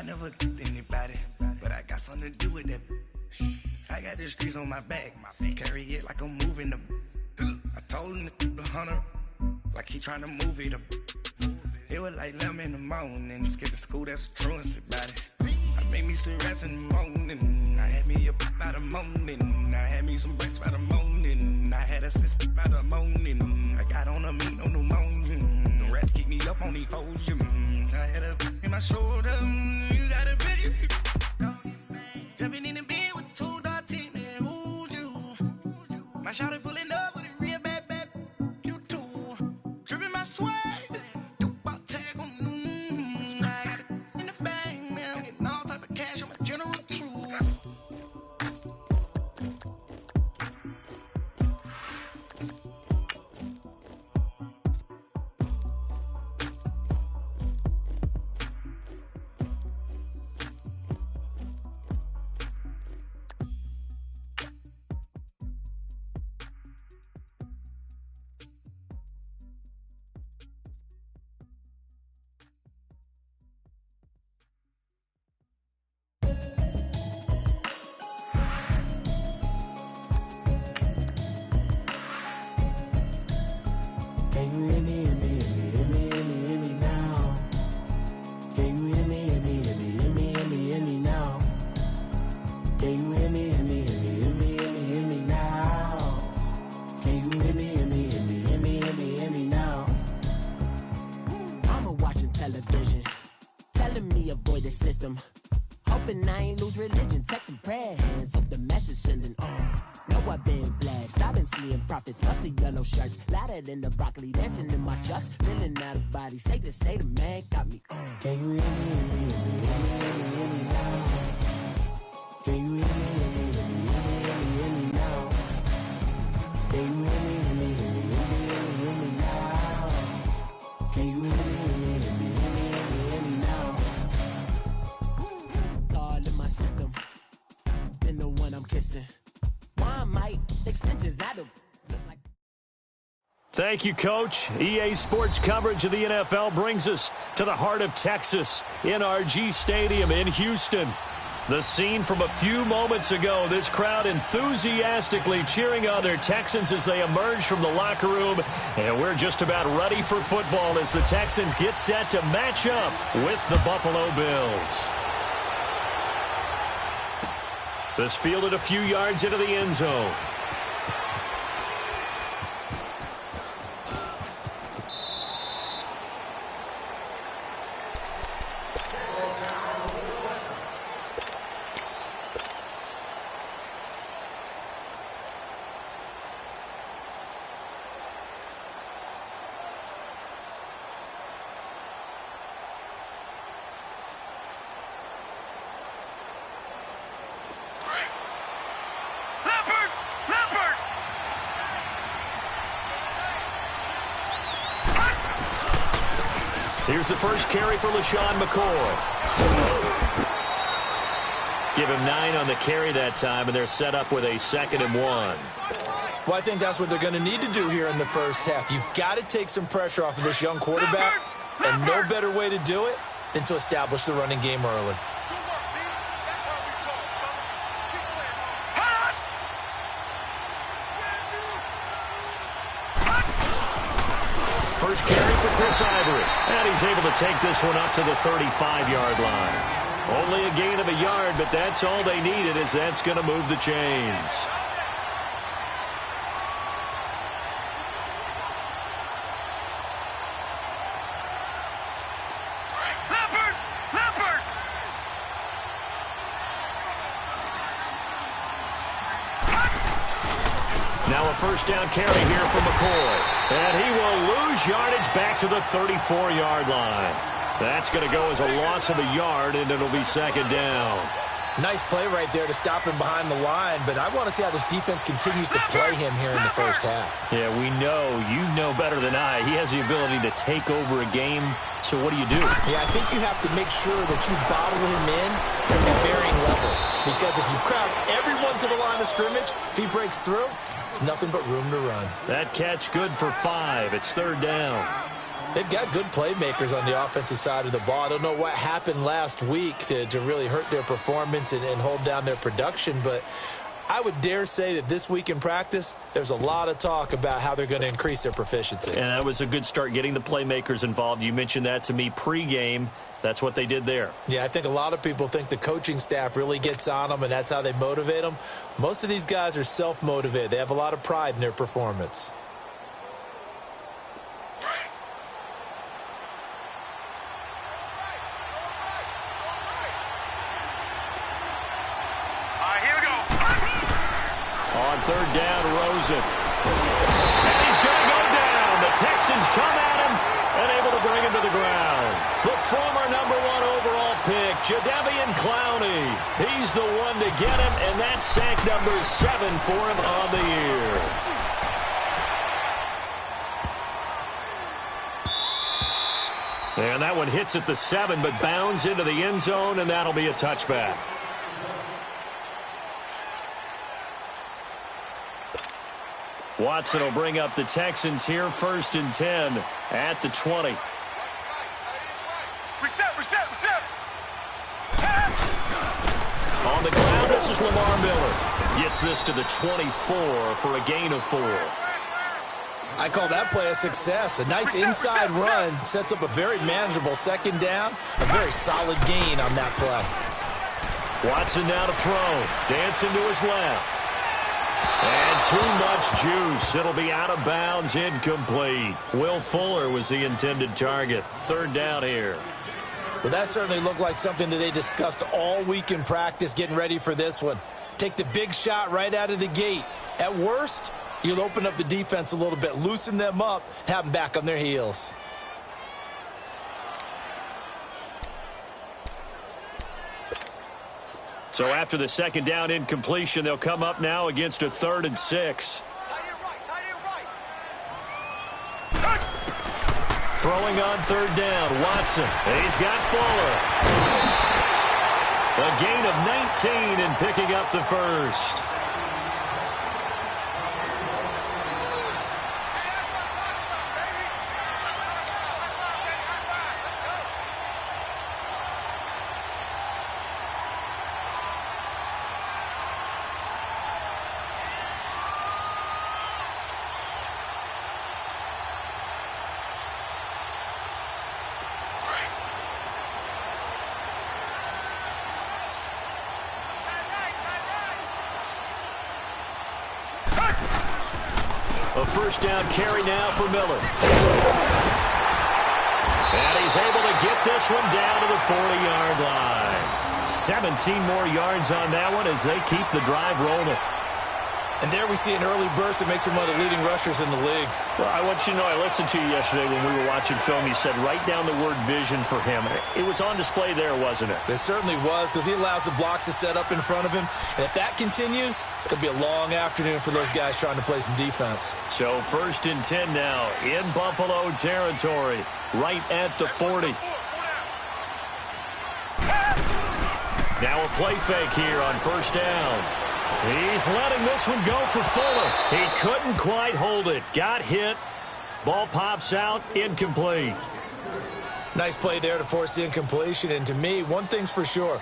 never anybody, but I got something to do with that. I got the streets on my back, carry it like I'm moving the. I told him to 100, like he trying to move it up. It was like 11 in the morning, skipping school, that's a truancy about it. I made me some rest in the morning, I had me a pop by the morning, I had me some breakfast by the morning, I had a six by the morning, I got on a meat on the morning, the rats keep me up on the podium, I had a in my shoulder, you got a bitch, jumping in the bed with 2 dark teeth, and who's you? My shawty pulling up with a real bad, you too, dripping my swag. Hoping I ain't lose religion, texting prayer hands, hope the message sending on. Know I've been blessed, I've been seeing prophets, mustard yellow shirts, louder than the broccoli, dancing in my chucks, feeling out of body, say the man got me on. Can you hear me now? Can you hear me now? Can you hear me now? Can you hear me now? All in my system, been the one I'm kissing. Why might extensions that'll look like. Thank you, Coach. EA Sports coverage of the NFL brings us to the heart of Texas, NRG Stadium in Houston. The scene from a few moments ago, this crowd enthusiastically cheering on their Texans as they emerge from the locker room. And we're just about ready for football as the Texans get set to match up with the Buffalo Bills. This fielded a few yards into the end zone. Here's the first carry for LaShawn McCoy. Give him 9 on the carry that time, and they're set up with a 2nd and 1. Well, I think that's what they're going to need to do here in the first half. You've got to take some pressure off of this young quarterback, and no better way to do it than to establish the running game early. First carry for Chris Ivory, and he's able to take this one up to the 35-yard line. Only a gain of a yard, but that's all they needed, as that's going to move the chains. Now a first down carry here for McCoy. And he will lose yardage back to the 34-yard line. That's going to go as a loss of a yard, and it'll be 2nd down. Nice play right there to stop him behind the line, but I want to see how this defense continues to play him here in the first half. Yeah, we know. You know better than I. He has the ability to take over a game, so what do you do? Yeah, I think you have to make sure that you bottle him in at varying levels, because if you crowd everyone to the line of scrimmage, if he breaks through, there's nothing but room to run. That catch good for 5. It's 3rd down. They've got good playmakers on the offensive side of the ball. I don't know what happened last week to really hurt their performance and hold down their production, but I would dare say that this week in practice, there's a lot of talk about how they're going to increase their proficiency. And that was a good start, getting the playmakers involved. You mentioned that to me pregame. That's what they did there. Yeah, I think a lot of people think the coaching staff really gets on them, and that's how they motivate them. Most of these guys are self-motivated. They have a lot of pride in their performance. On third down, Rosen. And he's going to go down. The Texans come at him and able to bring him to the ground. The former number 1 overall pick, Jadeveon Clowney. He's the one to get him, and that's sack number 7 for him on the year. And that one hits at the 7, but bounds into the end zone, and that'll be a touchback. Watson will bring up the Texans here, 1st and 10 at the 20. Reset. On the ground, this is Lamar Miller. Gets this to the 24 for a gain of 4. I call that play a success. A nice inside run sets up a very manageable second down. A very solid gain on that play. Watson now to throw. Dancing to his left. And too much juice. It'll be out of bounds, incomplete. Will Fuller was the intended target. 3rd down here. Well, that certainly looked like something that they discussed all week in practice getting ready for this one. Take the big shot right out of the gate. At worst, you'll open up the defense a little bit, loosen them up, have them back on their heels. So after the second down incompletion, they'll come up now against a 3rd and 6. Throwing on 3rd down, Watson. He's got Fuller. A gain of 19 and picking up the 1st. A 1st down carry now for Miller. And he's able to get this one down to the 40-yard line. 17 more yards on that one as they keep the drive rolling. And there we see an early burst that makes him one of the leading rushers in the league. Well, I want you to know, I listened to you yesterday when we were watching film. You said write down the word vision for him. It was on display there, wasn't it? It certainly was, because he allows the blocks to set up in front of him. And if that continues, it'll be a long afternoon for those guys trying to play some defense. So 1st and 10 now in Buffalo territory, right at the 40. Now a play fake here on 1st down. He's letting this one go for Fuller. He couldn't quite hold it. Got hit. Ball pops out. Incomplete. Nice play there to force the incompletion. And to me, one thing's for sure.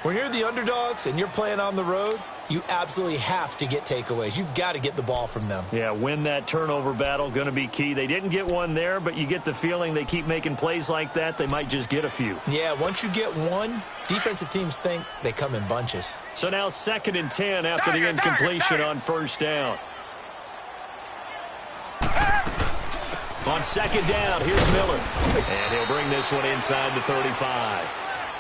When you're the underdogs and you're playing on the road, you absolutely have to get takeaways. You've got to get the ball from them. Yeah, win that turnover battle, going to be key. They didn't get one there, but you get the feeling they keep making plays like that, they might just get a few. Yeah, once you get one, defensive teams think they come in bunches. So now 2nd and 10 after the incompletion on 1st down. On 2nd down, here's Miller. And he'll bring this one inside the 35.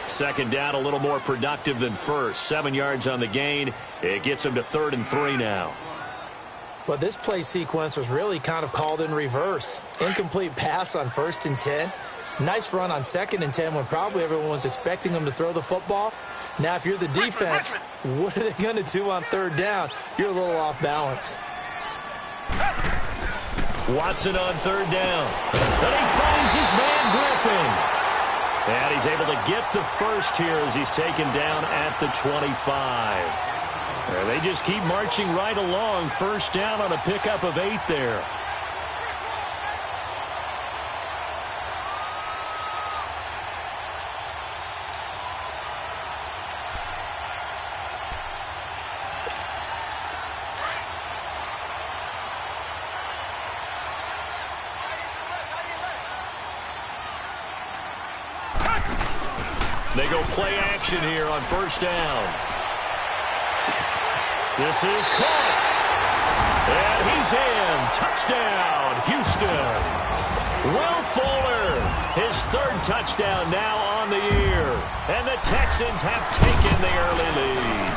2nd down, a little more productive than 1st. 7 yards on the gain. It gets him to 3rd and 3 now. Well, this play sequence was really kind of called in reverse. Incomplete pass on 1st and 10. Nice run on 2nd and 10 when probably everyone was expecting them to throw the football. Now, if you're the defense, what are they going to do on 3rd down? You're a little off balance. Watson on 3rd down. And he finds his man Griffin. And he's able to get the 1st here as he's taken down at the 25. And they just keep marching right along. 1st down on a pickup of 8 there. They go play action here on first down. This is caught. And he's in. Touchdown, Houston. Will Fuller, his third touchdown now on the year. And the Texans have taken the early lead.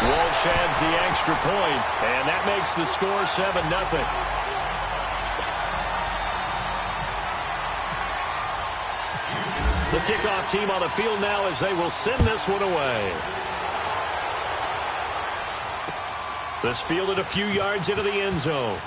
Walsh adds the extra point, and that makes the score 7-0. The kickoff team on the field now as they will send this one away. This fielded a few yards into the end zone.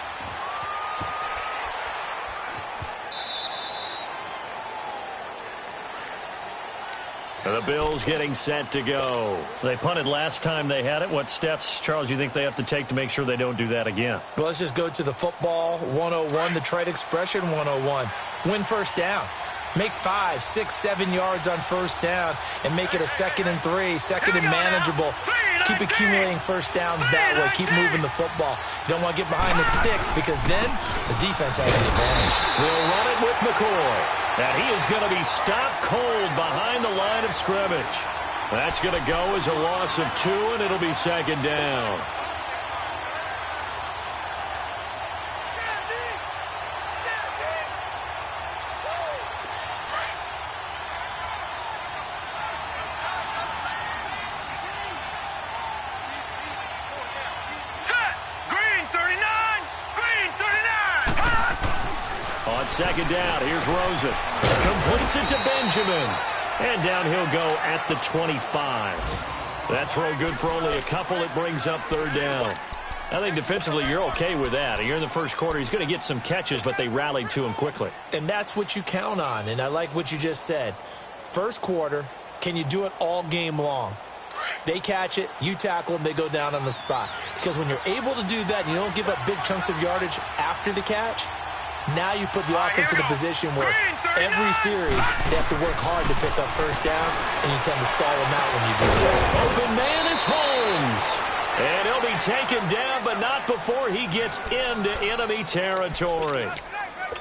And the Bills getting set to go. They punted last time they had it. What steps, Charles, you think they have to take to make sure they don't do that again? Well, let's just go to the football 101, the trade expression 101. Win first down. Make 5, 6, 7 yards on first down and make it a 2nd and 3, second and manageable. Keep accumulating first downs that way. Keep moving the football. You don't want to get behind the sticks because then the defense has the advantage. They'll run it with McCoy. And he is going to be stopped cold behind the line of scrimmage. That's going to go as a loss of 2, and it'll be 2nd down. On 2nd down, here's Rosen. Completes it to Benjamin. And down he'll go at the 25. That throw good for only a couple. It brings up 3rd down. I think defensively you're okay with that. You're in the first quarter. He's going to get some catches, but they rallied to him quickly. And that's what you count on, and I like what you just said. First quarter, can you do it all game long? They catch it, you tackle them, they go down on the spot. Because when you're able to do that and you don't give up big chunks of yardage after the catch, now you put the offense in a position where every series they have to work hard to pick up first downs, and you tend to stall them out when you do that. Open man is Holmes. And he'll be taken down, but not before he gets into enemy territory.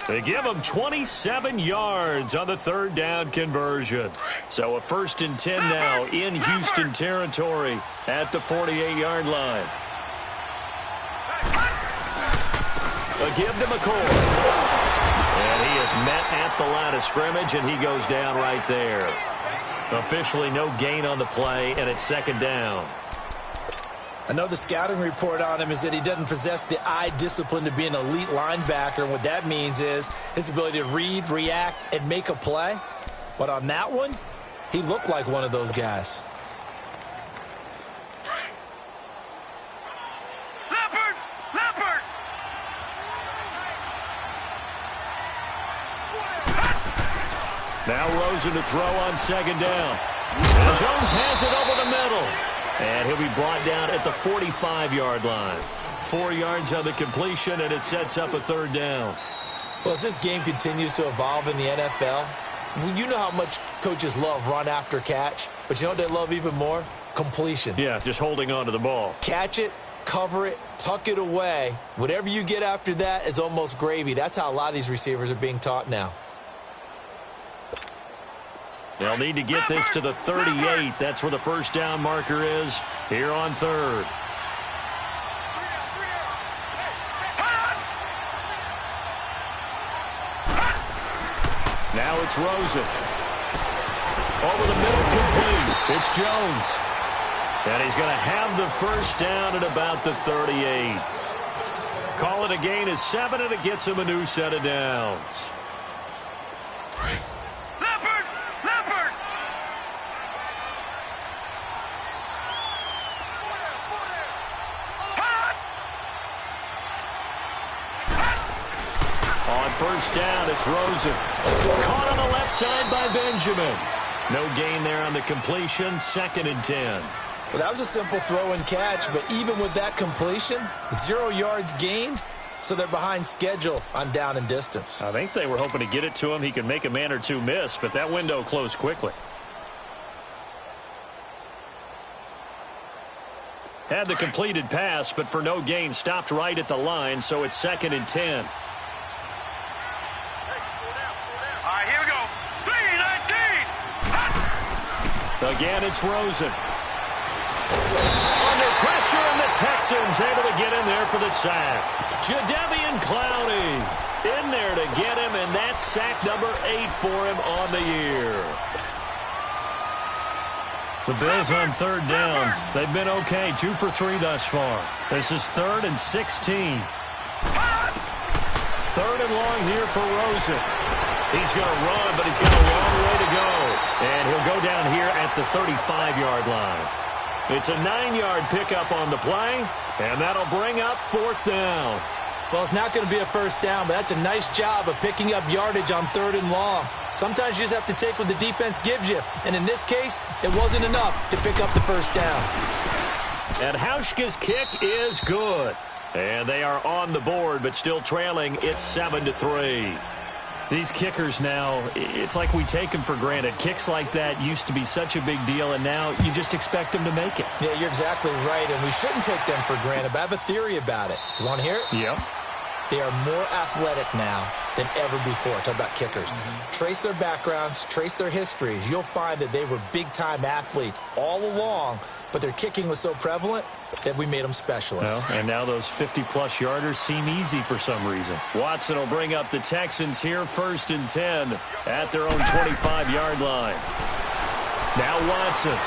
They give him 27 yards on the 3rd down conversion. So a 1st and 10 now in Houston territory at the 48-yard line. A give to McCoy. And he is met at the line of scrimmage, and he goes down right there. Officially no gain on the play, and it's 2nd down. I know the scouting report on him is that he doesn't possess the eye discipline to be an elite linebacker. And what that means is his ability to read, react, and make a play. But on that one, he looked like one of those guys. Now Rosen to throw on 2nd down. And Jones has it over the middle. And he'll be brought down at the 45-yard line. 4 yards on the completion, and it sets up a 3rd down. Well, as this game continues to evolve in the NFL, you know how much coaches love run after catch, but you know what they love even more? Completion. Yeah, just holding on to the ball. Catch it, cover it, tuck it away. Whatever you get after that is almost gravy. That's how a lot of these receivers are being taught now. They'll need to get this to the 38. That's where the first down marker is here on 3rd. Now it's Rosen. Over the middle, complete. It's Jones. And he's going to have the first down at about the 38. Call it a gain of 7, and it gets him a new set of downs. First down, it's Rosen. Caught on the left side by Benjamin. No gain there on the completion, 2nd and 10. Well, that was a simple throw and catch, but even with that completion, 0 yards gained, so they're behind schedule on down and distance. I think they were hoping to get it to him. He could make a man or two miss, but that window closed quickly. Had the completed pass, but for no gain, stopped right at the line, so it's 2nd and 10. Again, it's Rosen. Under pressure, and the Texans able to get in there for the sack. Jadeveon Clowney in there to get him, and that's sack number 8 for him on the year. The Bills on third down. They've been okay, 2 for 3 thus far. This is 3rd and 16. 3rd and long here for Rosen. He's going to run, but he's got a long way to go. And he'll go down here at the 35-yard line. It's a 9-yard pickup on the play, and that'll bring up 4th down. Well, it's not going to be a first down, but that's a nice job of picking up yardage on 3rd and long. Sometimes you just have to take what the defense gives you. And in this case, it wasn't enough to pick up the first down. And Hauschka's kick is good. And they are on the board, but still trailing. It's 7-3. These kickers now, it's like we take them for granted. Kicks like that used to be such a big deal, and now you just expect them to make it. Yeah, you're exactly right, and we shouldn't take them for granted, but I have a theory about it. You want to hear it? Yep. They are more athletic now than ever before. Talk about kickers. Trace their backgrounds, trace their histories. You'll find that they were big-time athletes all along, but their kicking was so prevalent that we made them specialists. Well, and now those 50-plus yarders seem easy for some reason. Watson will bring up the Texans here, 1st and 10 at their own 25-yard line. Now Watson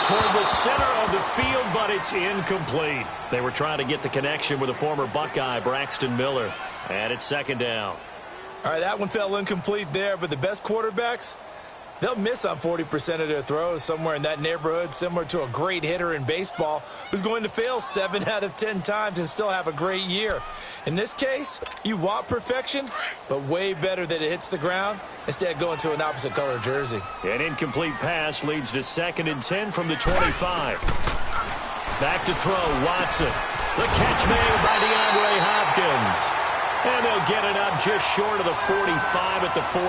toward the center of the field, but it's incomplete. They were trying to get the connection with a former Buckeye, Braxton Miller. And it's 2nd down. All right, that one fell incomplete there, but the best quarterbacks, they'll miss on 40% of their throws, somewhere in that neighborhood, similar to a great hitter in baseball who's going to fail 7 out of 10 times and still have a great year. In this case, you want perfection, but way better that it hits the ground instead of going to an opposite color jersey. An incomplete pass leads to 2nd and 10 from the 25. Back to throw, Watson. The catch made by DeAndre Hopkins. And they'll get it up just short of the 45 at the 44.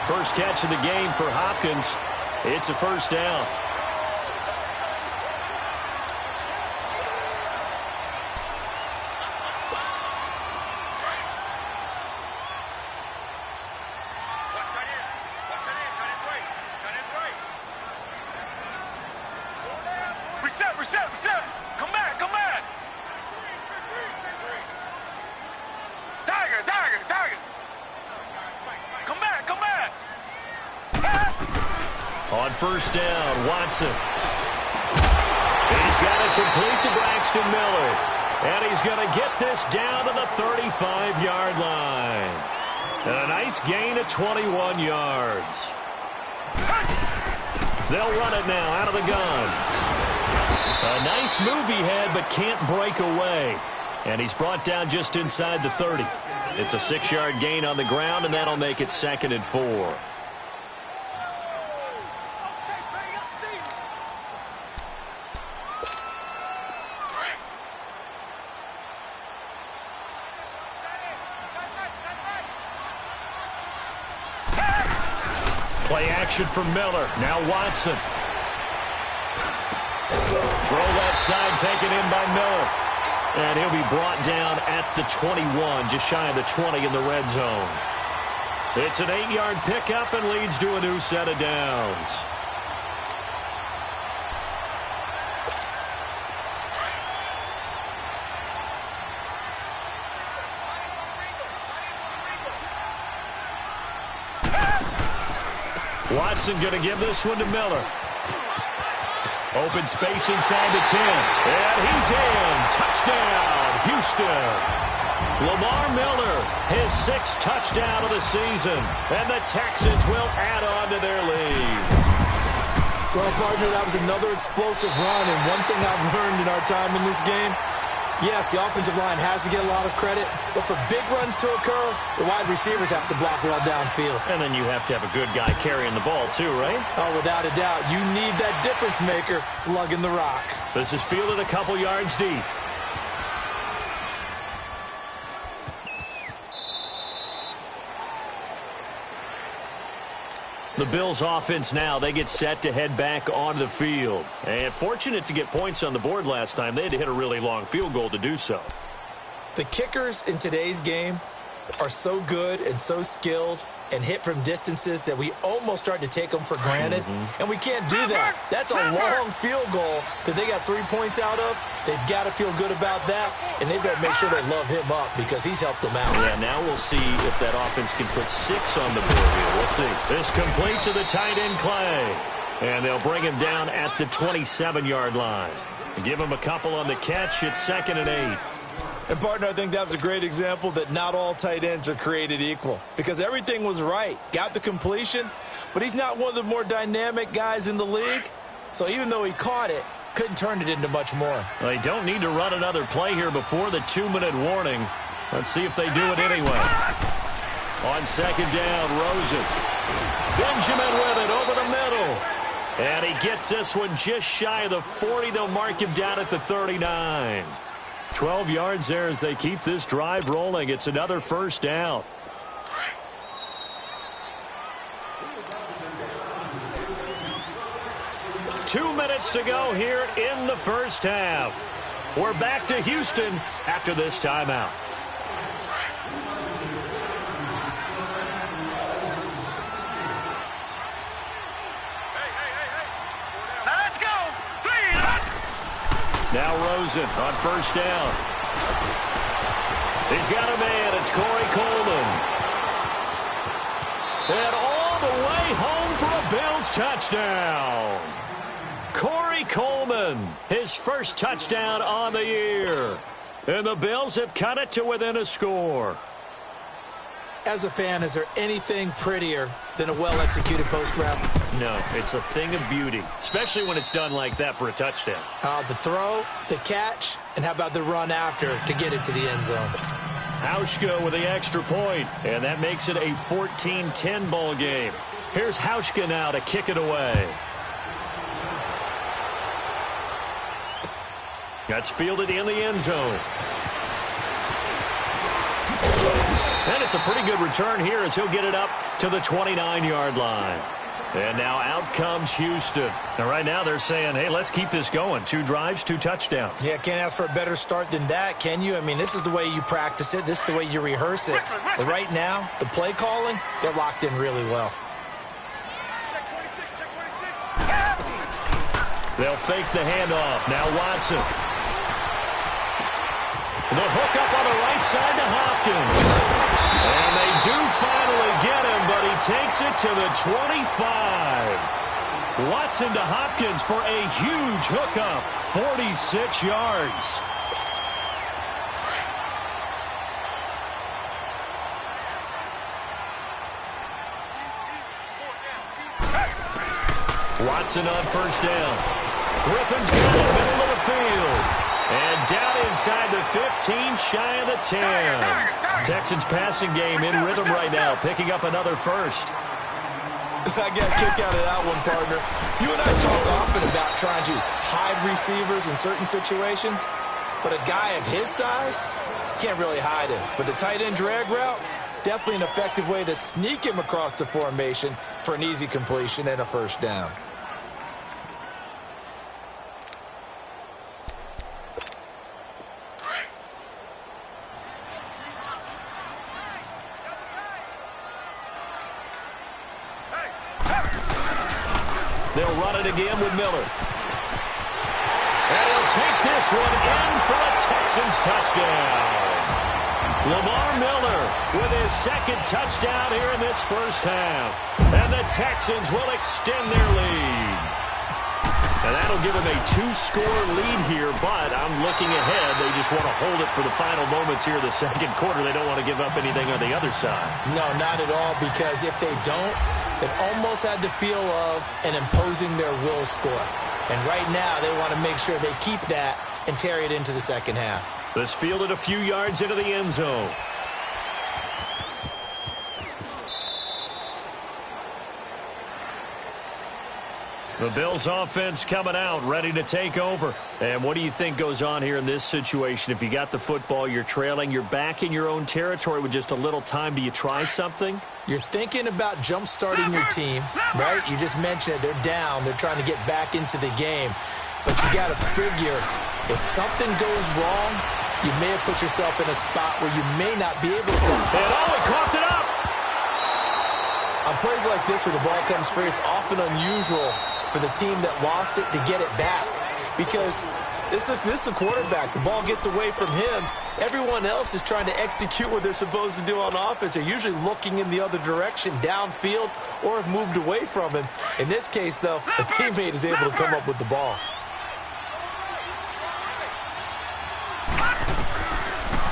First catch of the game for Hopkins. It's a 1st down. Reset. Come back. Tiger. Come back. On 1st down, Watson. He's got it complete to Braxton Miller. And he's going to get this down to the 35-yard line. And a nice gain of 21 yards. They'll run it now out of the gun. A nice move he had, but can't break away. And he's brought down just inside the 30. It's a 6-yard gain on the ground, and that'll make it 2nd and 4. Play action from Miller. Now Watson. Throw left side taken in by Miller. And he'll be brought down at the 21, just shy of the 20 in the red zone. It's an 8-yard pickup and leads to a new set of downs. Watson going to give this one to Miller. Open space inside the 10. And he's in. Touchdown, Houston. Lamar Miller, his 6th touchdown of the season. And the Texans will add on to their lead. Well, partner, that was another explosive run. And one thing I've learned in our time in this game, yes, the offensive line has to get a lot of credit, but for big runs to occur, the wide receivers have to block well downfield. And then you have to have a good guy carrying the ball too, right? Oh, without a doubt. You need that difference maker lugging the rock. This is fielded a couple yards deep. The Bills offense now, they get set to head back onto the field. And fortunate to get points on the board last time. They had to hit a really long field goal to do so. The kickers in today's game are so good and so skilled, and hit from distances that we almost start to take them for granted, and we can't do that. That's a long field goal that they got 3 points out of. They've got to feel good about that, and they've got to make sure they love him up because he's helped them out. Yeah, now we'll see if that offense can put 6 on the board here. We'll see. This complete to the tight end, Clay. And they'll bring him down at the 27-yard line. Give him a couple on the catch. It's 2nd and 8. And, partner, I think that was a great example that not all tight ends are created equal because everything was right. Got the completion, but he's not one of the more dynamic guys in the league. So even though he caught it, couldn't turn it into much more. Well, they don't need to run another play here before the 2-minute warning. Let's see if they do it anyway. On 2nd down, Rosen. Benjamin with it over the middle. And he gets this one just shy of the 40. They'll mark him down at the 39. 12 yards there as they keep this drive rolling. It's another first down. Two minutes to go here in the first half. We're back to Houston after this timeout. Now Rosen on first down. He's got a man. It's Corey Coleman. And all the way home for a Bills touchdown. Corey Coleman, his first touchdown on the year. And the Bills have cut it to within a score. As a fan, is there anything prettier than a well-executed post route? No, it's a thing of beauty, especially when it's done like that for a touchdown. The throw, the catch, and how about the run after to get it to the end zone? Hauschka with the extra point, and that makes it a 14-10 ball game. Here's Hauschka now to kick it away. That's fielded in the end zone. And it's a pretty good return here as he'll get it up to the 29-yard line. And now out comes Houston. Now right now they're saying, hey, let's keep this going. 2 drives, 2 touchdowns. Yeah, can't ask for a better start than that, can you? I mean, this is the way you practice it. This is the way you rehearse it. But right now, the play calling, they're locked in really well. They'll fake the handoff. Now Watson. The hook up on the right side to Hopkins. And they do finally get him, but he takes it to the 25. Watson to Hopkins for a huge hookup. 46 yards. Watson on first down. Griffin's got it middle of the field. And down inside the 15, shy of the 10. Texans passing game in rhythm right now, picking up another first. I got a kick out of that one, partner. You and I talk often about trying to hide receivers in certain situations, but a guy of his size can't really hide him. But the tight end drag route, definitely an effective way to sneak him across the formation for an easy completion and a first down. They'll run it again with Miller. And he'll take this one in for a Texans touchdown. Lamar Miller with his second touchdown here in this first half. And the Texans will extend their lead. And that'll give them a 2-score lead here, but I'm looking ahead. They just want to hold it for the final moments here in the second quarter. They don't want to give up anything on the other side. No, not at all, because if they don't, it almost had the feel of an imposing their will score. And right now, they want to make sure they keep that and carry it into the second half. This fielded a few yards into the end zone. The Bills offense coming out, ready to take over. And what do you think goes on here in this situation? If you got the football, you're trailing, you're back in your own territory with just a little time. Do you try something? You're thinking about jump-starting your team, right? You just mentioned it. They're down. They're trying to get back into the game. But you got to figure, if something goes wrong, you may have put yourself in a spot where you may not be able to. And he coughed it up. on plays like this where the ball comes free, it's often unusual for the team that lost it to get it back. Because this is a quarterback. The ball gets away from him. Everyone else is trying to execute what they're supposed to do on offense. They're usually looking in the other direction, downfield, or have moved away from him. In this case, though, a teammate is able to come up with the ball.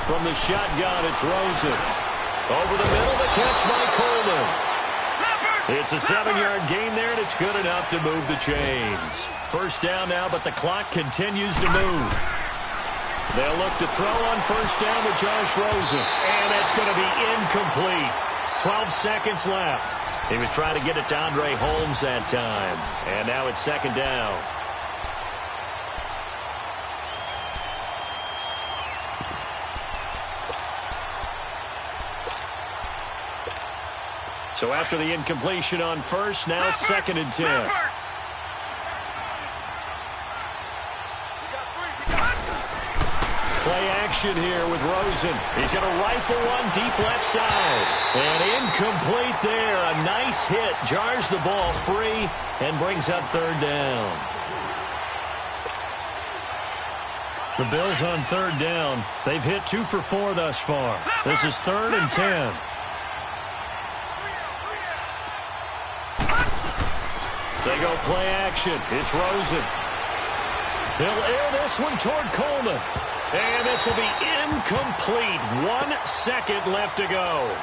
From the shotgun, it's Rosen. Over the middle, the catch by Coleman. It's a 7-yard gain there, and it's good enough to move the chains. First down now, but the clock continues to move. They'll look to throw on first down with Josh Rosen. And it's going to be incomplete. 12 seconds left. He was trying to get it to Andre Holmes that time. And now it's second down. So after the incompletion on first, now second and 10. Play action here with Rosen. He's going to rifle one deep left side. And incomplete there. A nice hit. Jars the ball free and brings up third down. The Bills on third down. They've hit 2 for 4 thus far. This is third and 10. They go play action. It's Rosen. He'll air this one toward Coleman. And this will be incomplete. 1 second left to go.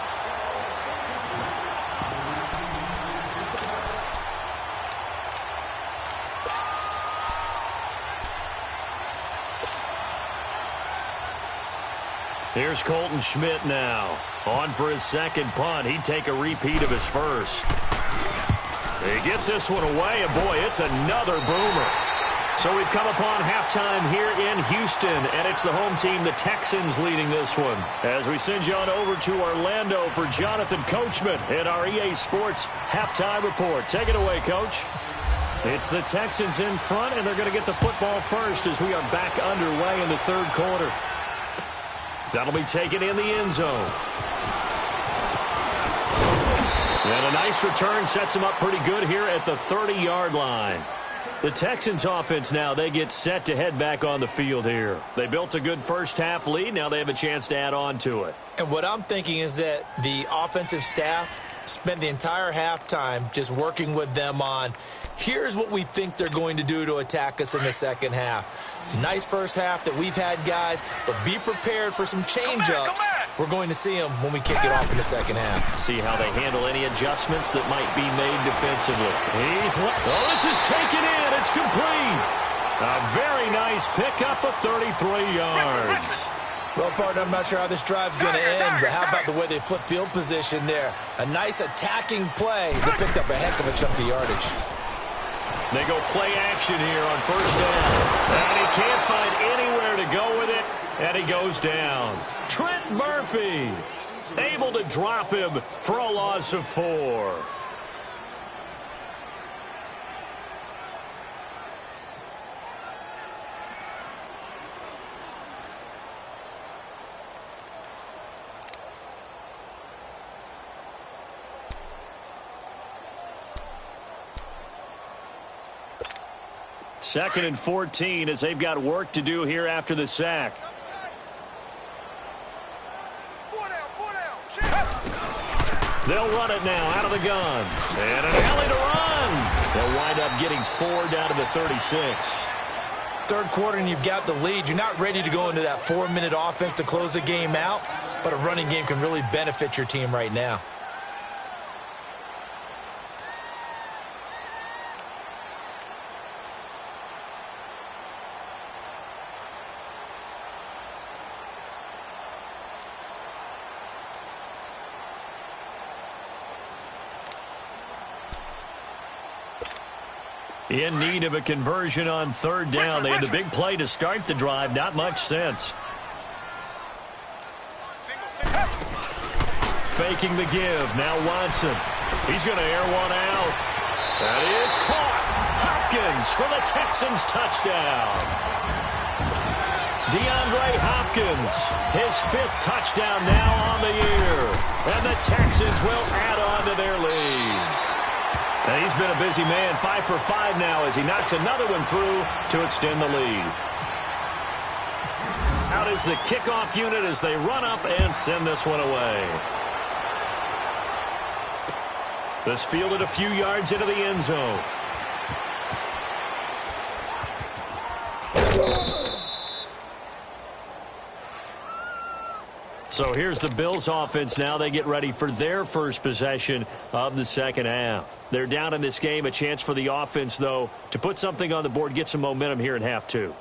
Here's Colton Schmidt now. On for his second punt. He'd take a repeat of his first. He gets this one away, and boy, it's another boomer. So we've come upon halftime here in Houston, and it's the home team, the Texans, leading this one. As we send you on over to Orlando for Jonathan Coachman and our EA Sports halftime report. Take it away, Coach. It's the Texans in front, and they're going to get the football first as we are back underway in the third quarter. That'll be taken in the end zone. And a nice return sets them up pretty good here at the 30-yard line. The Texans offense now, they get set to head back on the field here. They built a good first half lead. Now they have a chance to add on to it. And what I'm thinking is that the offensive staff spent the entire halftime just working with them on, here's what we think they're going to do to attack us in the second half. Nice first half that we've had, guys, but be prepared for some change-ups. We're going to see them when we kick it off in the second half. See how they handle any adjustments that might be made defensively. This is taken in. It's complete. A very nice pickup of 33 yards. Well, partner, I'm not sure how this drive's going to end, but how about the way they flip field position there? A nice attacking play that picked up a heck of a chunk of yardage. They go play action here on first down. And he can't find anywhere to go with it, and he goes down. Trent Murphy able to drop him for a loss of 4. Second and 14 as they've got work to do here after the sack. They'll run it now out of the gun. And an alley to run. They'll wind up getting 4 down to the 36. Third quarter and you've got the lead. You're not ready to go into that 4-minute offense to close the game out, but a running game can really benefit your team right now. In need of a conversion on third down. They had the big play to start the drive. Not much sense. Faking the give. Now Watson. He's going to air one out. That is caught. Hopkins for the Texans touchdown. DeAndre Hopkins Hopkins, his 5th touchdown now on the year. And the Texans will add on to their lead. And he's been a busy man, 5 for 5 now as he knocks another one through to extend the lead. Out is the kickoff unit as they run up and send this one away. This fielded a few yards into the end zone. So here's the Bills offense now. They get ready for their first possession of the second half. They're down in this game. A chance for the offense, though, to put something on the board, get some momentum here in half 2.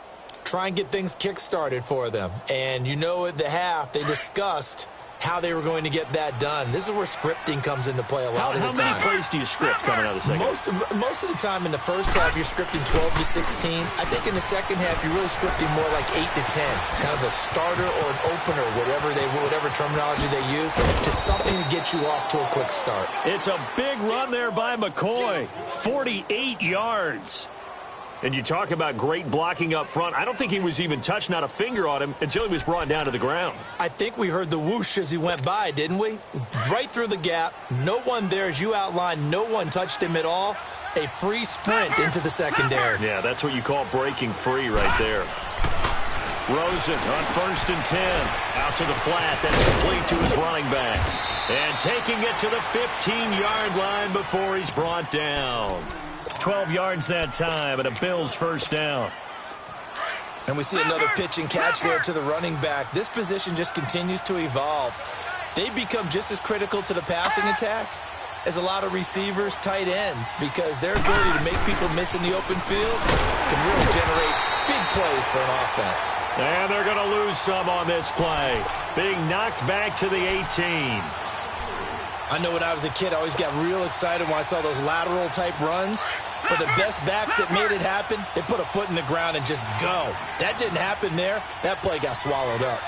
Try and get things kick-started for them. And you know at the half, they discussed how they were going to get that done. This is where scripting comes into play a lot of the time. How many plays do you script coming out of the second half? Most of the time in the first half, you're scripting 12 to 16. I think in the second half, you're really scripting more like 8 to 10. Kind of a starter or an opener, whatever terminology they use, to something to get you off to a quick start. It's a big run there by McCoy. 48 yards. And you talk about great blocking up front. I don't think he was even touched, not a finger on him, until he was brought down to the ground. I think we heard the whoosh as he went by, didn't we? Right through the gap. No one there, as you outlined. No one touched him at all. A free sprint into the secondary. Yeah, that's what you call breaking free right there. Rosen on 1st and 10. Out to the flat. That's complete to his running back. And taking it to the 15-yard line before he's brought down. 12 yards that time, and a Bills first down. And we see another pitch and catch there to the running back. This position just continues to evolve. They become just as critical to the passing attack as a lot of receivers, tight ends, because their ability to make people miss in the open field can really generate big plays for an offense. And they're going to lose some on this play. Being knocked back to the 18. I know when I was a kid, I always got real excited when I saw those lateral-type runs. But the best backs that made it happen, they put a foot in the ground and just go. That didn't happen there. That play got swallowed up.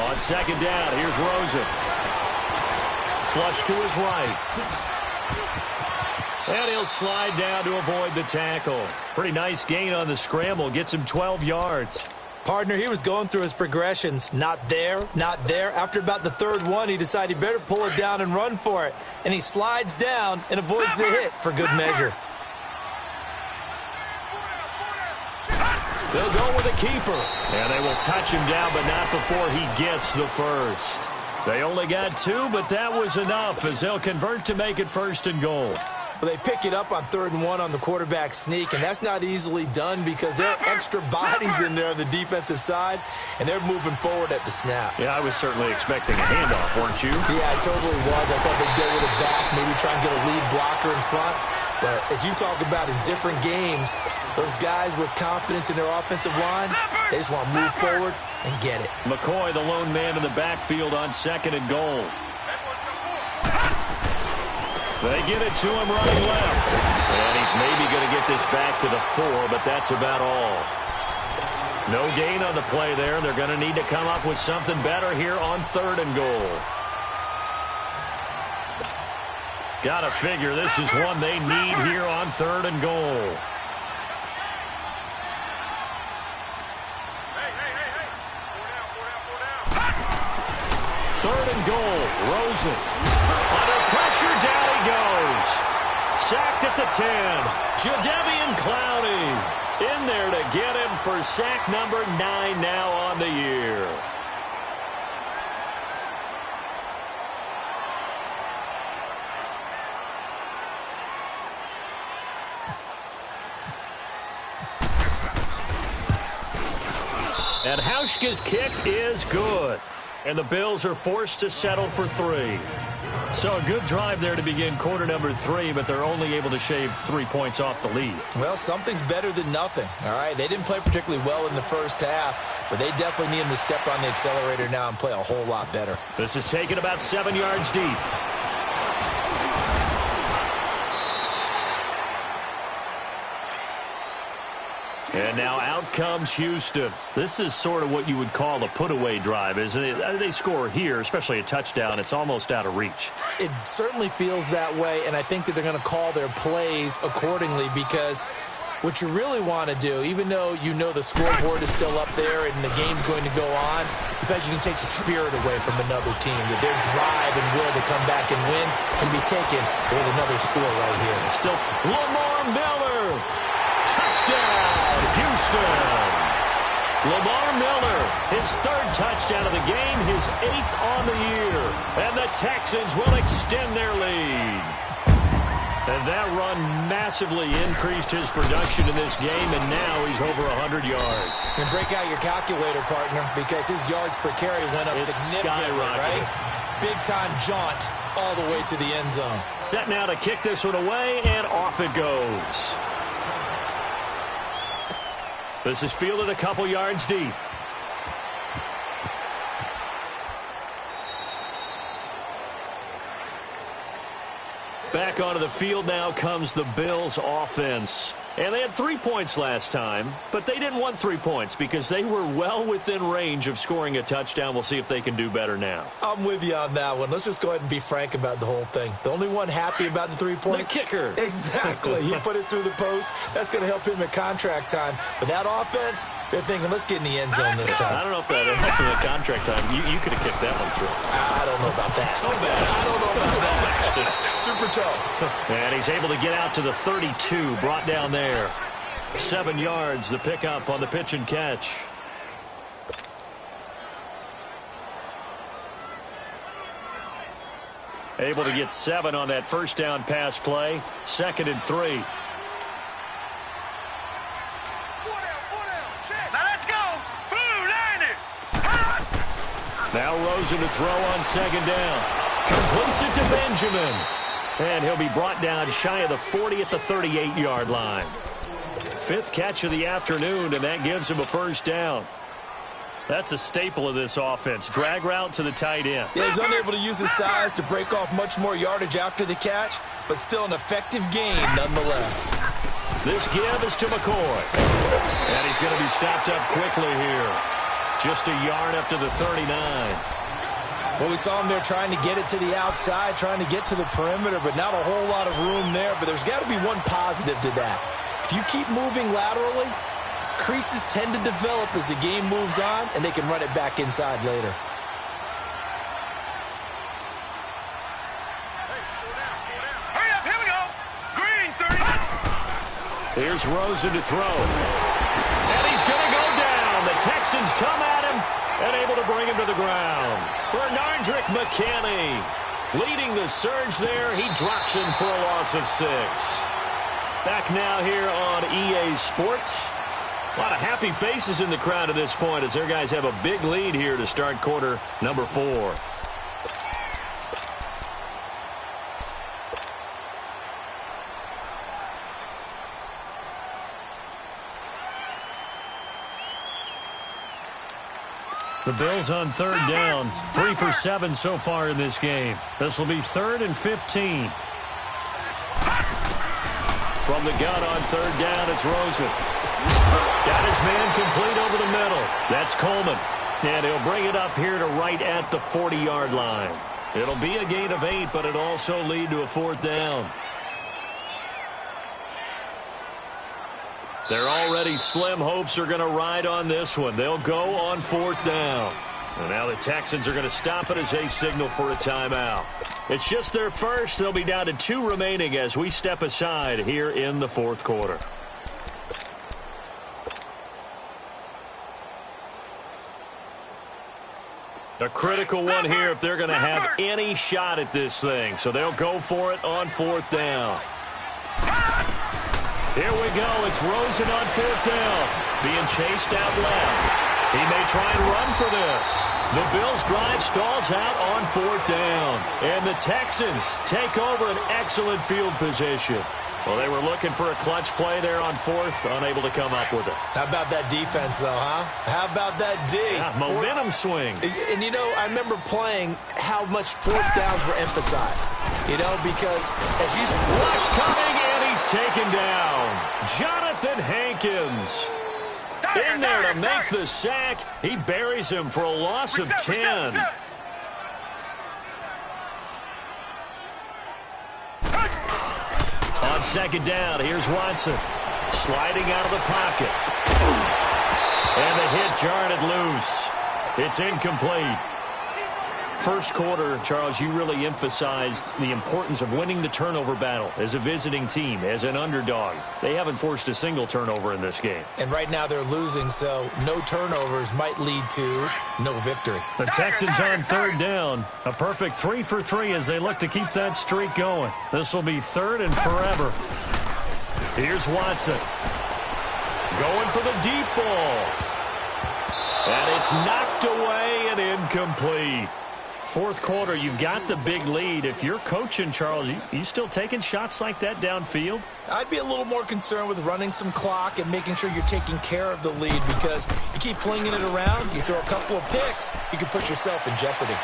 On second down, here's Rosen. Flush to his right. And he'll slide down to avoid the tackle. Pretty nice gain on the scramble. Gets him 12 yards. Partner, he was going through his progressions. Not there, not there. After about the third one, he decided he better pull it down and run for it. And he slides down and avoids the hit for good measure. They'll go with a keeper. And they will touch him down, but not before he gets the first. They only got 2, but that was enough as they'll convert to make it 1st and goal. Well, they pick it up on 3rd and 1 on the quarterback sneak, and that's not easily done because there are extra bodies in there on the defensive side, and they're moving forward at the snap. Yeah, I was certainly expecting a handoff, weren't you? Yeah, I totally was. I thought they'd go with it back, maybe try and get a lead blocker in front. But as you talk about in different games, those guys with confidence in their offensive line, they just want to move forward and get it. McCoy, the lone man in the backfield on 2nd and goal. They get it to him running left. And he's maybe going to get this back to the 4, but that's about all. No gain on the play there. They're going to need to come up with something better here on 3rd and goal. Got to figure this is one they need here on 3rd and goal. Third and goal. Rosen. Under pressure, down he goes. Sacked at the 10. Jadeveon Clowney in there to get him for sack number 9 now on the year. And Hauschka's kick is good. And the Bills are forced to settle for 3. So a good drive there to begin quarter number 3, but they're only able to shave 3 points off the lead. Well, something's better than nothing, all right? They didn't play particularly well in the first half, but they definitely need them to step on the accelerator now and play a whole lot better. This is taken about 7 yards deep. And now out comes Houston. This is sort of what you would call a put-away drive, isn't it? They score here, especially a touchdown. It's almost out of reach. It certainly feels that way, and I think that they're going to call their plays accordingly because what you really want to do, even though you know the scoreboard is still up there and the game's going to go on, in fact, you can take the spirit away from another team, that their drive and will to come back and win can be taken with another score right here. Still Lamar Miller. Touchdown, Houston. Lamar Miller, his third touchdown of the game, his 8th on the year. And the Texans will extend their lead. And that run massively increased his production in this game, and now he's over 100 yards. And break out your calculator, partner, because his yards per carry went up significantly, right? Big-time jaunt all the way to the end zone. Set now to kick this one away, and off it goes. This is fielded a couple yards deep. Back onto the field now comes the Bills offense. And they had 3 points last time, but they didn't want 3 points because they were well within range of scoring a touchdown. We'll see if they can do better now. I'm with you on that one. Let's just go ahead and be frank about the whole thing. The only one happy about the 3-point? The kicker. Exactly. He put it through the post. That's going to help him at contract time. But that offense, they're thinking, let's get in the end zone this time. I don't know if that helped him at contract time. You could have kicked that one through. I don't know about that. Toe bad. I don't know about that. Super toe. And he's able to get out to the 32, brought down there. 7 yards, the pickup on the pitch and catch. Able to get 7 on that first down pass play. 2nd and 3. Now let's go. Blue, line it. Now Rosen to throw on 2nd down. Completes it to Benjamin. And he'll be brought down shy of the 40 at the 38-yard line. 5th catch of the afternoon, and that gives him a first down. That's a staple of this offense. Drag route to the tight end. Yeah, he's unable to use his size to break off much more yardage after the catch, but still an effective gain nonetheless. This give is to McCoy. And he's going to be stopped up quickly here. Just a yard up to the 39. Well, we saw him there trying to get it to the outside, trying to get to the perimeter, but not a whole lot of room there. But there's got to be one positive to that. If you keep moving laterally, creases tend to develop as the game moves on, and they can run it back inside later. Hurry up, here we go. Green, 30. Here's Rosen to throw. And he's going to go down. The Texans come at him and able to bring him to the ground. Bernardrick McKinney leading the surge there. He drops in for a loss of 6. Back now here on EA Sports. A lot of happy faces in the crowd at this point as their guys have a big lead here to start quarter number 4. The Bills on 3rd down. 3 for 7 so far in this game. This will be 3rd and 15. From the gun on 3rd down, it's Rosen. Got his man complete over the middle. That's Coleman. And he'll bring it up here to right at the 40-yard line. It'll be a gain of 8, but it'll also lead to a 4th down. Their already slim hopes are going to ride on this one. They'll go on 4th down. And now the Texans are going to stop it as they signal for a timeout. It's just their first. They'll be down to 2 remaining as we step aside here in the 4th quarter. A critical one here if they're going to have any shot at this thing. So they'll go for it on 4th down. Here we go. It's Rosen on 4th down. Being chased out left. He may try and run for this. The Bills' drive stalls out on 4th down. And the Texans take over an excellent field position. Well, they were looking for a clutch play there on 4th, unable to come up with it. How about that defense, though, huh? How about that D? Yeah, momentum swing. And, you know, I remember playing how much 4th downs were emphasized. You know, because as you... Rush coming, and he's taken down. Jonathan Hankins. In there to make the sack. He buries him for a loss of 10. On 2nd down, here's Watson. Sliding out of the pocket. And the hit jarred it loose. It's incomplete. First quarter, Charles, you really emphasized the importance of winning the turnover battle as a visiting team, as an underdog. They haven't forced a single turnover in this game. And right now they're losing, so no turnovers might lead to no victory. The Texans on third down. A perfect 3 for 3 as they look to keep that streak going. This will be third and forever. Here's Watson. Going for the deep ball. And it's knocked away and incomplete. Fourth quarter, you've got the big lead. If you're coaching, Charles, you still taking shots like that downfield? I'd be a little more concerned with running some clock and making sure you're taking care of the lead, because you keep flinging it around, you throw a couple of picks, you can put yourself in jeopardy.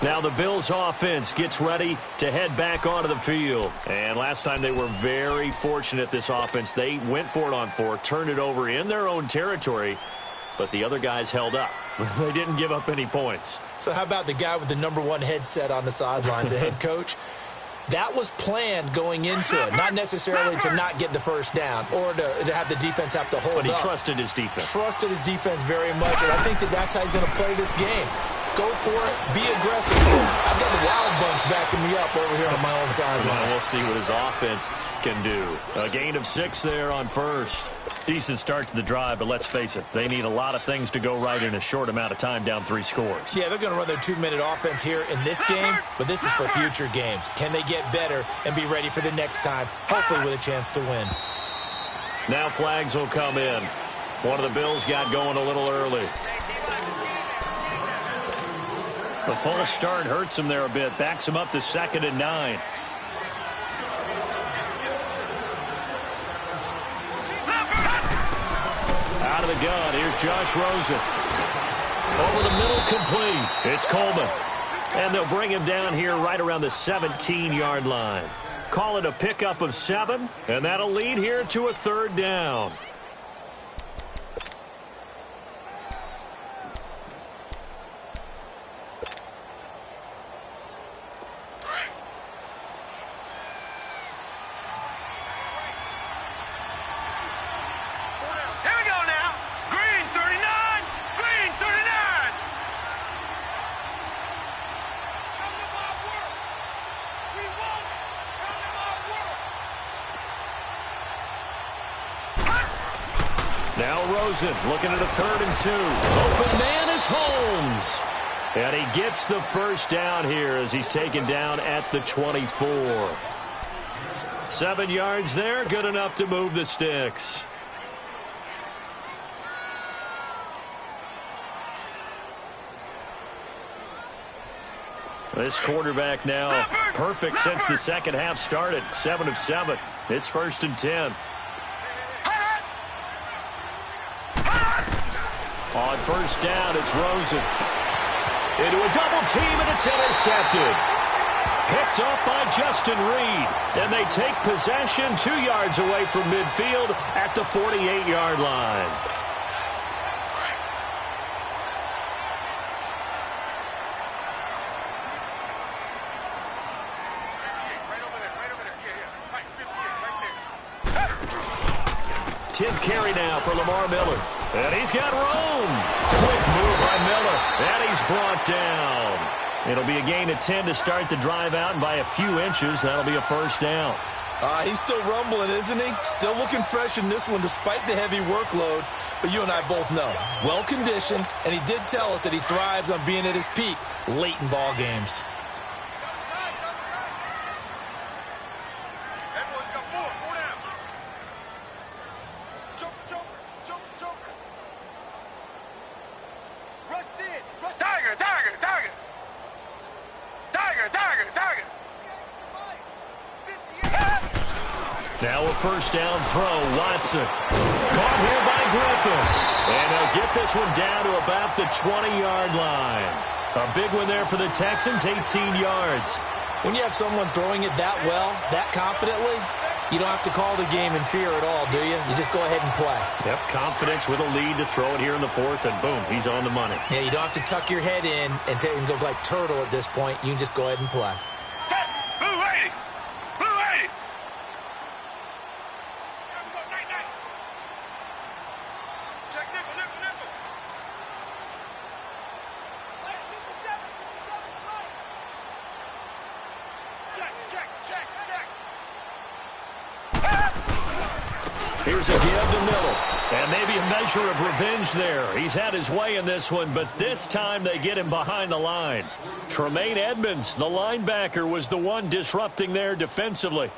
Now the Bills offense gets ready to head back onto the field. And last time they were very fortunate, this offense. They went for it on 4, turned it over in their own territory, but the other guys held up. They didn't give up any points. So how about the guy with the #1 headset on the sidelines, the head coach? That was planned going into it, not necessarily to not get the first down or to have the defense have to hold up. But he trusted his defense. Trusted his defense very much, and I think that's how he's going to play this game. Go for it, be aggressive, because I've got the Wild Bunch backing me up over here on my own sideline. We'll see what his offense can do. A gain of 6 there on first. Decent start to the drive, but let's face it, they need a lot of things to go right in a short amount of time, down 3 scores. Yeah, they're going to run their 2-minute offense here in this game, but this is for future games. Can they get better and be ready for the next time, hopefully with a chance to win? Now flags will come in. One of the Bills got going a little early. The false start hurts him there a bit, backs him up to 2nd and 9. Out of the gun, here's Josh Rosen. Over the middle, complete. It's Coleman. And they'll bring him down here right around the 17-yard line. Call it a pickup of 7, and that'll lead here to a 3rd down. Now Rosen looking at a 3rd and 2. Open man is Holmes. And he gets the first down here as he's taken down at the 24. 7 yards there, good enough to move the sticks. This quarterback now perfect since the second half started. 7 of 7. It's 1st and 10. On first down, it's Rosen. Into a double team, and it's intercepted. Picked up by Justin Reed. And they take possession 2 yards away from midfield at the 48-yard line. Tenth carry now for Lamar Miller. And he's got room. Quick move by Miller. And he's brought down. It'll be a gain of 10 to start the drive out, and by a few inches, that'll be a first down. He's still rumbling, isn't he? Still looking fresh in this one despite the heavy workload. But you and I both know, well-conditioned, and he did tell us that he thrives on being at his peak late in ball games. Now a first down throw, Watson. Caught here by Griffin. And they'll get this one down to about the 20-yard line. A big one there for the Texans, 18 yards. When you have someone throwing it that well, that confidently, you don't have to call the game in fear at all, do you? You just go ahead and play. Yep, confidence with a lead to throw it here in the 4th, and boom, he's on the money. Yeah, you don't have to tuck your head in and go like turtle at this point. You can just go ahead and play. Set, move, 80. Here's a give to middle. And maybe a measure of revenge there. He's had his way in this one, but this time they get him behind the line. Tremaine Edmonds, the linebacker, was the one disrupting there defensively.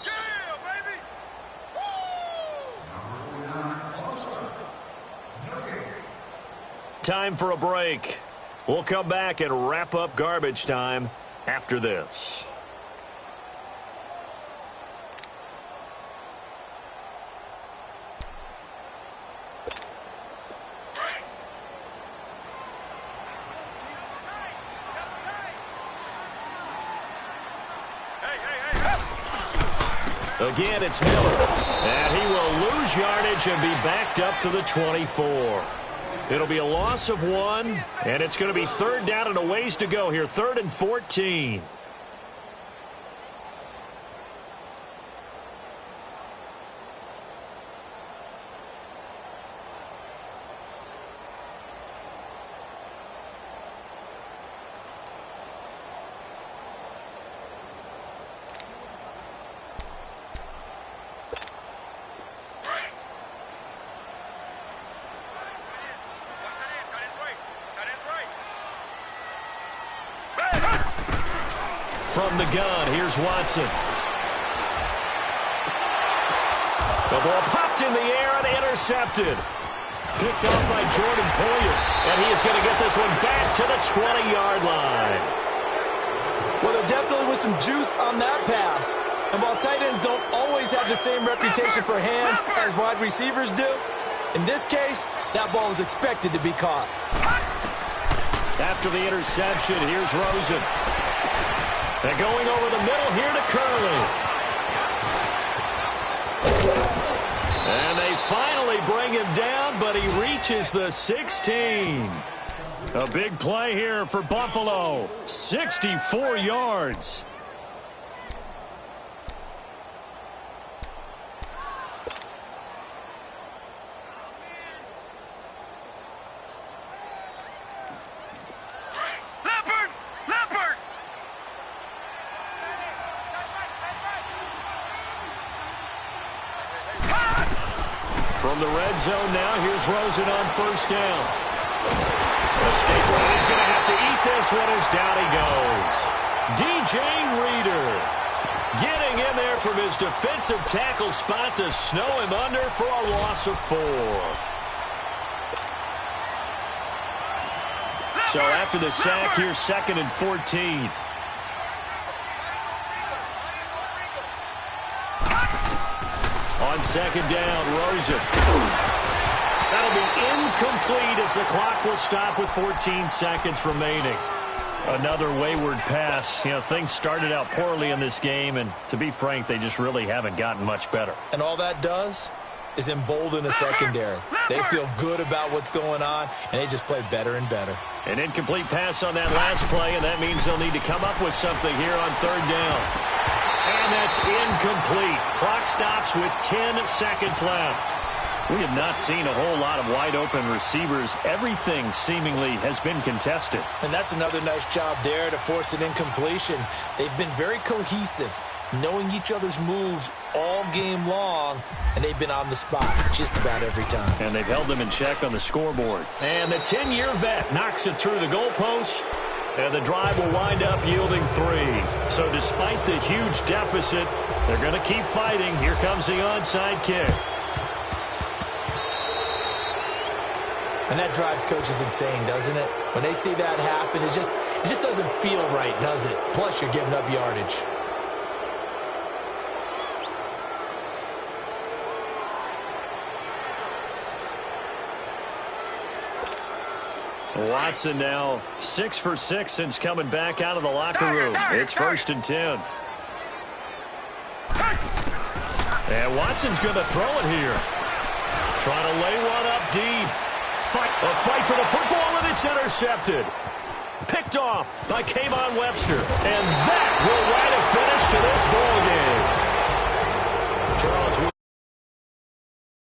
Yeah, baby! Time for a break. We'll come back and wrap up garbage time after this. Again, it's Miller. And he will lose yardage and be backed up to the 24. It'll be a loss of 1, and it's going to be third down and a ways to go here. 3rd and 14. From the gun, here's Watson. The ball popped in the air and intercepted. Picked off by Jordan Poyer. And he is going to get this one back to the 20-yard line. Well, there definitely was some juice on that pass. And while tight ends don't always have the same reputation for hands as wide receivers do, in this case, that ball is expected to be caught. After the interception, here's Rosen. And going over the middle here to Curley. And they finally bring him down, but he reaches the 16. A big play here for Buffalo. 64 yards. From the red zone now, here's Rosen on first down. Escape run is going to have to eat this one as down he goes. DJ Reader getting in there from his defensive tackle spot to snow him under for a loss of 4. So after the sack, here's 2nd and 14. On 2nd down, Rosen. That'll be incomplete as the clock will stop with 14 seconds remaining. Another wayward pass. You know, things started out poorly in this game, and to be frank, they just really haven't gotten much better. And all that does is embolden a secondary. They feel good about what's going on, and they just play better and better. An incomplete pass on that last play, and that means they'll need to come up with something here on 3rd down. And that's incomplete. Clock stops with 10 seconds left. We have not seen a whole lot of wide-open receivers. Everything seemingly has been contested. And that's another nice job there to force an incompletion. They've been very cohesive, knowing each other's moves all game long, and they've been on the spot just about every time. And they've held them in check on the scoreboard. And the 10-year vet knocks it through the goalpost. And the drive will wind up yielding 3. So despite the huge deficit, they're going to keep fighting. Here comes the onside kick. And that drives coaches insane, doesn't it? When they see that happen, it just doesn't feel right, does it? Plus, you're giving up yardage. Watson now 6 for 6 since coming back out of the locker room. It's 1st and 10. And Watson's going to throw it here. Trying to lay one up deep. A fight for the football, and it's intercepted. Picked off by Kayvon Webster. And that will write a finish to this ball